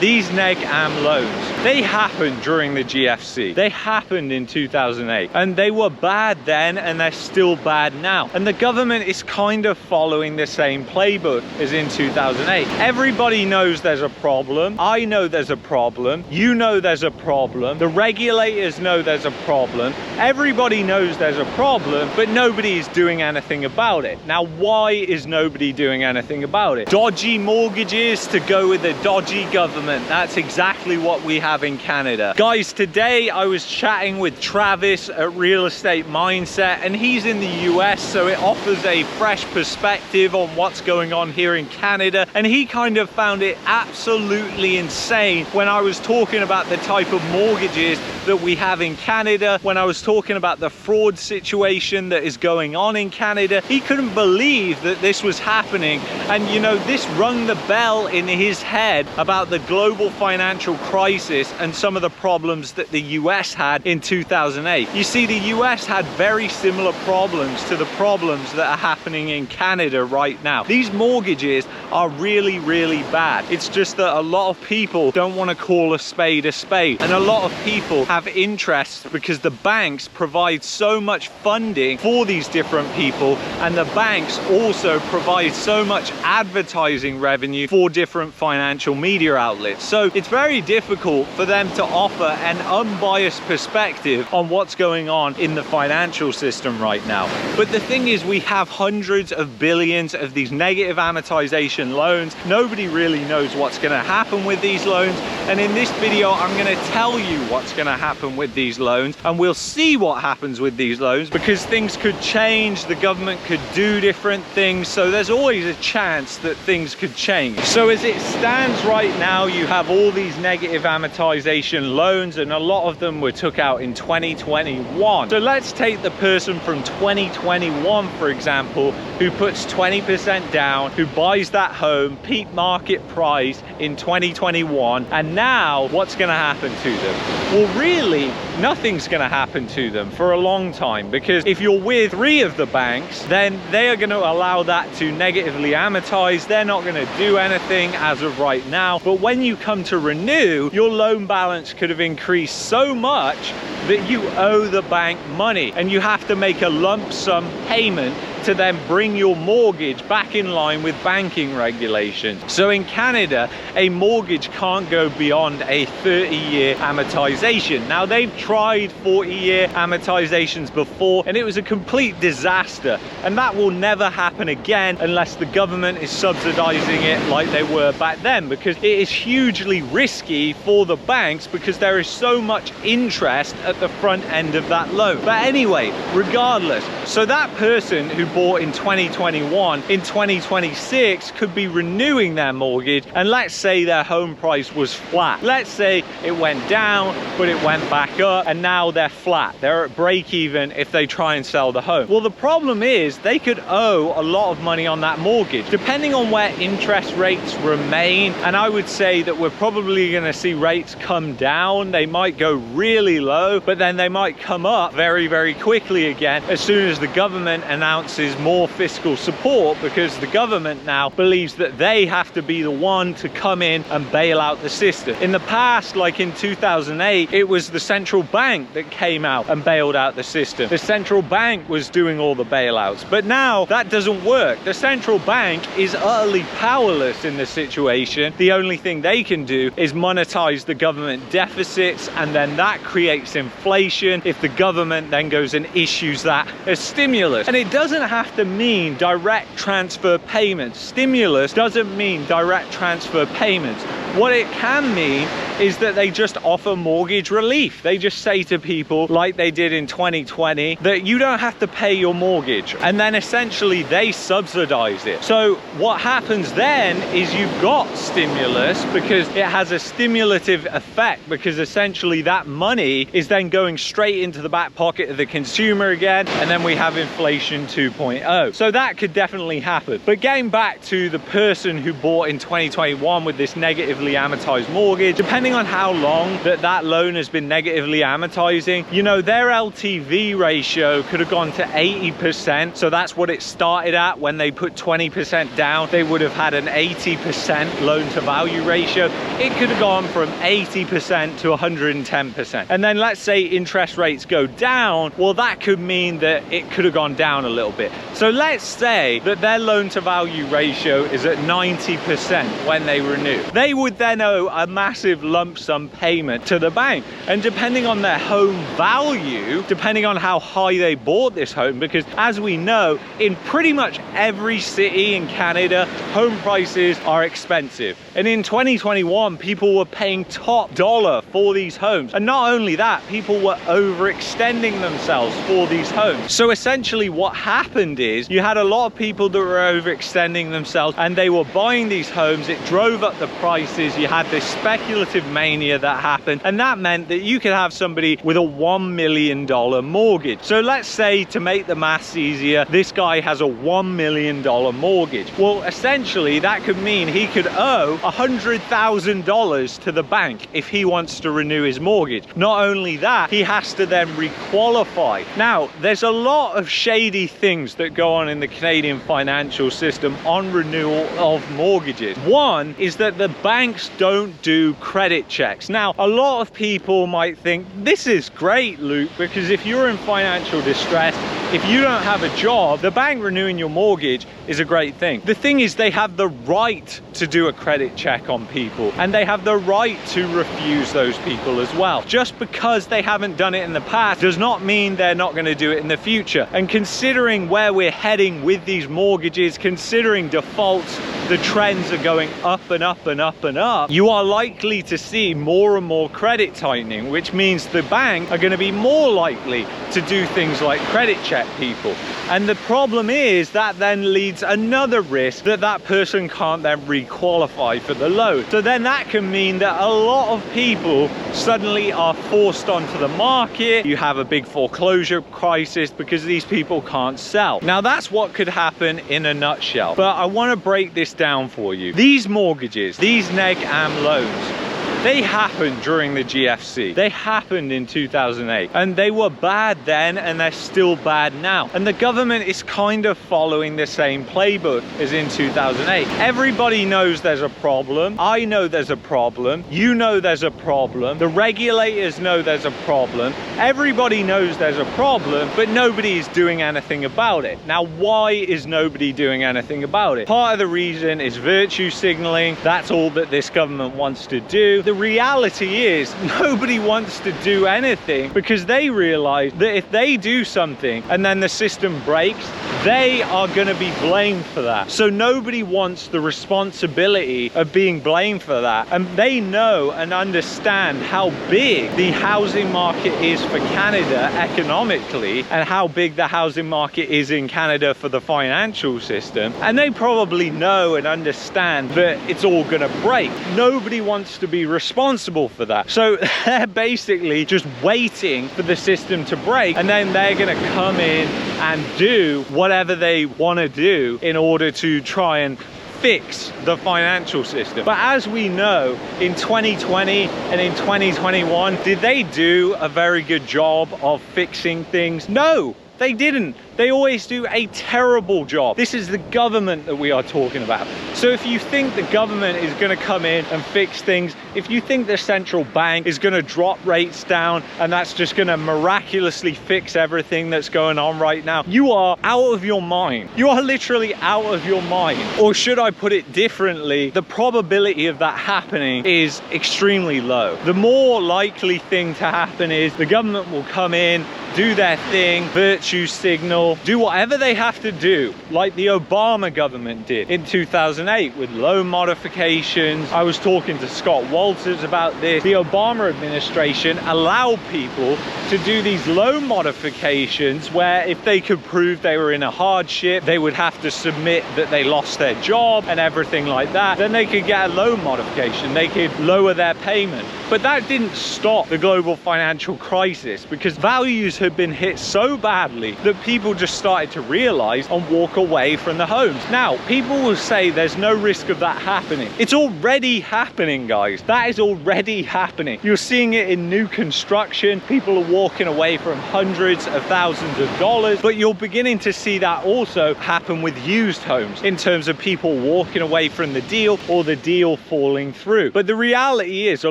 These neg-am loans, they happened during the GFC. They happened in 2008 and they were bad then and they're still bad now. And the government is kind of following the same playbook as in 2008. Everybody knows there's a problem. I know there's a problem. You know there's a problem. The regulators know there's a problem. Everybody knows there's a problem, but nobody is doing anything about it. Now, why is nobody doing anything about it? Dodgy mortgages to go with a dodgy government. That's exactly what we have in Canada. Guys, today I was chatting with Travis at Real Estate Mindset, and he's in the US, so it offers a fresh perspective on what's going on here in Canada. And he kind of found it absolutely insane when I was talking about the type of mortgages that we have in Canada, when I was talking about the fraud situation that is going on in Canada. He couldn't believe that this was happening. And you know, this rung the bell in his head about the global financial crisis and some of the problems that the US had in 2008. You see, the US had very similar problems to the problems that are happening in Canada right now. These mortgages are really, really bad. It's just that a lot of people don't want to call a spade a spade. And a lot of people have interests because the banks provide so much funding for these different people, and the banks also provide so much advertising revenue for different financial media outlets. So it's very difficult for them to offer an unbiased perspective on what's going on in the financial system right now. But the thing is, we have hundreds of billions of these negative amortization loans. Nobody really knows what's going to happen with these loans. And in this video, I'm going to tell you what's going to happen with these loans, and we'll see what happens with these loans, because things could change, the government could do different things, so there's always a chance that things could change. So as it stands right now, you have all these negative amortization loans, and a lot of them were took out in 2021. So let's take the person from 2021, for example, who puts 20% down, who buys that home peak market price in 2021, and now what's going to happen to them? Well, really, nothing's going to happen to them for a long time, because if you're with 3 of the banks, then they are going to allow that to negatively amortize. They're not going to do anything as of right now. But when you come to renew, your loan balance could have increased so much that you owe the bank money, and you have to make a lump sum payment to then bring your mortgage back in line with banking regulation. So in Canada, a mortgage can't go beyond a 30-year amortization. Now, they've tried 40-year amortizations before, and it was a complete disaster. And that will never happen again unless the government is subsidizing it like they were back then, because it is hugely risky for the banks, because there is so much interest at the front end of that loan. But anyway, regardless, so that person who bought in 2021, in 2026 could be renewing their mortgage, and let's say their home price was flat. Let's say it went down, but it went back up, and now they're flat. They're at break even if they try and sell the home. Well, the problem is they could owe a lot of money on that mortgage, depending on where interest rates remain. And I would say that we're probably going to see rates come down. They might go really low, but then they might come up very, very quickly again as soon as the government announces more fiscal support, because the government now believes that they have to be the one to come in and bail out the system. In the past, like in 2008, it was the central bank that came out and bailed out the system. The central bank was doing all the bailouts, but now that doesn't work. The central bank is utterly powerless in this situation. The only thing they can do is monetize the government deficits, and then that creates inflation if the government then goes and issues that as stimulus. And it doesn't have to mean direct transfer payments. Stimulus doesn't mean direct transfer payments. What it can mean is that they just offer mortgage relief. They just say to people, like they did in 2020, that you don't have to pay your mortgage, and then essentially they subsidize it. So what happens then is you've got stimulus, because it has a stimulative effect, because essentially that money is then going straight into the back pocket of the consumer again, and then we have inflation 2.0. So that could definitely happen. But getting back to the person who bought in 2021 with this negatively amortized mortgage, depending depending on how long that loan has been negatively amortizing, you know, their LTV ratio could have gone to 80%. So that's what it started at. When they put 20% down, they would have had an 80% loan to value ratio. It could have gone from 80% to 110%. And then let's say interest rates go down, well, that could mean that it could have gone down a little bit. So let's say that their loan to value ratio is at 90% when they renew. They would then owe a massive lump sum payment to the bank. And depending on their home value, depending on how high they bought this home, because as we know, in pretty much every city in Canada, home prices are expensive. And in 2021, people were paying top dollar for these homes. And not only that, people were overextending themselves for these homes. So essentially what happened is you had a lot of people that were overextending themselves and they were buying these homes. It drove up the prices. You had this speculative mania that happened, and that meant that you could have somebody with a $1 million mortgage. So let's say, to make the maths easier, this guy has a $1 million mortgage. Well, essentially that could mean he could owe $100,000 to the bank if he wants to renew his mortgage. Not only that, he has to then requalify. Now, there's a lot of shady things that go on in the Canadian financial system on renewal of mortgages. One is that the banks don't do credit checks. Now, a lot of people might think, this is great, Luke, because if you're in financial distress, if you don't have a job, the bank renewing your mortgage is a great thing. The thing is, they have the right to do a credit check on people, and they have the right to refuse those people as well. Just because they haven't done it in the past does not mean they're not going to do it in the future. And considering where we're heading with these mortgages, considering defaults, the trends are going up and up and up and up, you are likely to see more and more credit tightening, which means the bank are going to be more likely to do things like credit check people. And the problem is that then leads another risk that that person can't then re-qualify for the loan. So then that can mean that a lot of people suddenly are forced onto the market. You have a big foreclosure crisis because these people can't sell. Now that's what could happen in a nutshell. But I want to break this down for you. These mortgages, these neg-am loans, they happened during the GFC. They happened in 2008, and they were bad then, and they're still bad now. And the government is kind of following the same playbook as in 2008. Everybody knows there's a problem. I know there's a problem. You know there's a problem. The regulators know there's a problem. Everybody knows there's a problem, but nobody is doing anything about it. Now, why is nobody doing anything about it? Part of the reason is virtue signaling. That's all that this government wants to do. The reality is nobody wants to do anything because they realize that if they do something and then the system breaks, they are going to be blamed for that. So nobody wants the responsibility of being blamed for that. And they know and understand how big the housing market is for Canada economically, and how big the housing market is in Canada for the financial system. And they probably know and understand that it's all going to break. Nobody wants to be responsible for that. So they're basically just waiting for the system to break, and then they're going to come in and do whatever they want to do in order to try and fix the financial system. But as we know, in 2020 and in 2021, did they do a very good job of fixing things? No, they didn't. They always do a terrible job. This is the government that we are talking about. So if you think the government is going to come in and fix things, if you think the central bank is going to drop rates down and that's just going to miraculously fix everything that's going on right now, you are out of your mind. You are literally out of your mind. Or should I put it differently, the probability of that happening is extremely low. The more likely thing to happen is the government will come in, do their thing, virtue signal, do whatever they have to do, like the Obama government did in 2008 with loan modifications. I was talking to Scott Walters about this. The Obama administration allowed people to do these loan modifications where if they could prove they were in a hardship, they would have to submit that they lost their job and everything like that. Then they could get a loan modification. They could lower their payment. But that didn't stop the global financial crisis, because values had been hit so badly that people just started to realize and walk away from the homes. Now, people will say there's no risk of that happening. It's already happening, guys. That is already happening. You're seeing it in new construction. People are walking away from hundreds of thousands of dollars, but you're beginning to see that also happen with used homes in terms of people walking away from the deal or the deal falling through. But the reality is a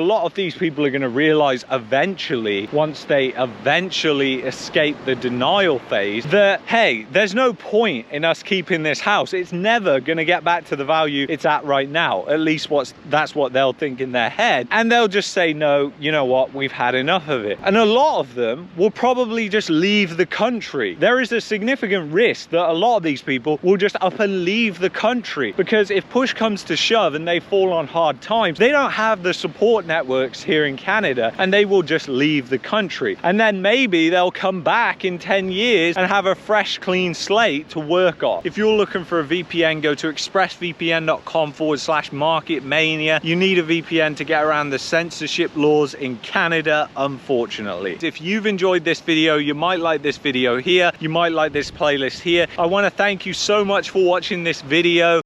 lot of these people are going to realize eventually, once they eventually escape the denial phase, that hey, there's no point in us keeping this house. It's never going to get back to the value it's at right now. At least that's what they'll think in their head, and they'll just say, no, you know what, we've had enough of it. And a lot of them will probably just leave the country. There is a significant risk that a lot of these people will just up and leave the country, because if push comes to shove and they fall on hard times, they don't have the support networks here in Canada, and they will just leave the country. And then maybe they'll come back in 10 years and have a fresh, clean slate to work off. If you're looking for a VPN, go to expressvpn.com/marketmania. You need a VPN to get around the censorship laws in Canada, unfortunately. If you've enjoyed this video, you might like this video here, you might like this playlist here. I want to thank you so much for watching this video.